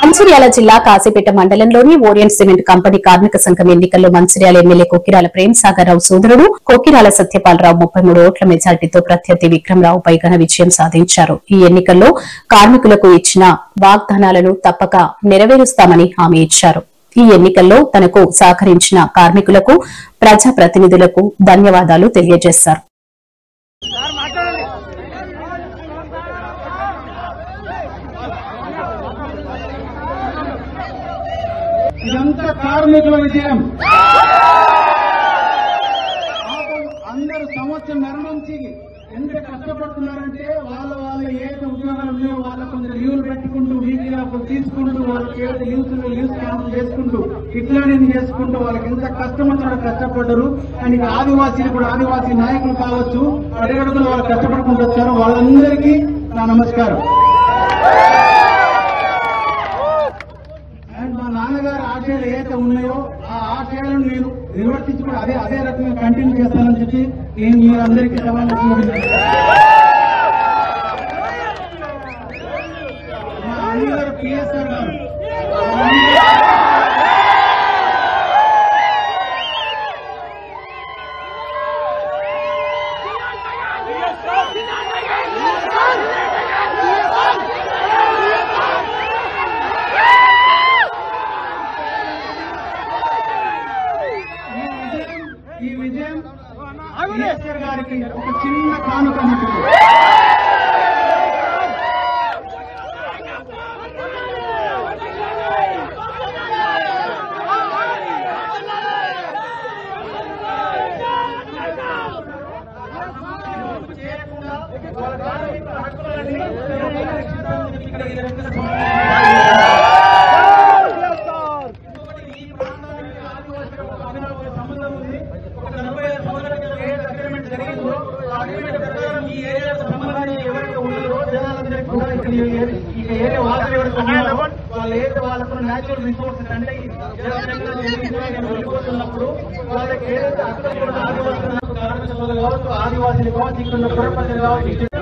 మంచిర్యాల జిల్లా కాశీపేట మండలంలోని orient cement company కార్మిక సంఘం ఎన్నికల్లో మంచిర్యాల ఎమ్మెల్యే కొక్కిరాల ప్రేమ్సాగర్రావు సోదరుడు కొక్కిరాల సత్యపాలరావు 33 ఓట్ల మెజార్టీతో ప్రత్యర్థి విక్రమరావుపై ఘన విజయం సాధించారు. ఈ ఎన్నికల్లో కార్మికులకు ఇచ్చిన వాగ్దానాలను తప్పక నెరవేరుస్తామని హామీ ఇచ్చారు. ఈ ఎన్నికల్లో తనకు సహకరించిన కార్మికులకు ప్రజాప్రతినిధులకు ధన్యవాదాలు తెలియజేశారు. ఇదంతా కార్మికుల విజయం. అందరూ సంవత్సరం నుంచి ఎంత కష్టపడుతున్నారంటే వాళ్ళ ఏదైతే ఉద్యోగాలు ఉన్నాయో వాళ్ళ కొంచెం లీవ్లు పెట్టుకుంటూ వీక్లీ ఆఫ్ తీసుకుంటూ వాళ్ళకి ఏదైతే లీవ్స్ క్యాన్సిల్ చేసుకుంటూ ఇట్లానే చేసుకుంటూ వాళ్ళకి ఎంత కష్టం వచ్చినా కష్టపడ్డారు. అండ్ ఆదివాసీలు కూడా ఆదివాసీ నాయకులు కావచ్చు అడుగడుగులు వాళ్ళు కష్టపడుకుంటూ వచ్చారు. వాళ్ళందరికీ నా నమస్కారం. మా నాన్నగారి ఆశయాలు ఏదైతే ఉన్నాయో ఆ ఆశయాలను నేను నిర్వర్తించి కూడా అదే రకంగా కంటిన్యూ చేస్తానని చెప్పి నేను మీ అందరికీ సవాలు అందరూ పిఎస్ఆర్ గారు ఈ విజయం ఈశ్వర్ గారికి ఒక చిన్న కానుక వాళ్ళకు న్యాచురల్ రిసోర్సెస్ అంటే వెళ్ళిపోతున్నప్పుడు వాళ్ళకి ఏదైతే అక్కడ ఆదివాసులు కావచ్చు ఆదివాసీలు కావచ్చు ఇక్కడ ప్రజలు కావచ్చు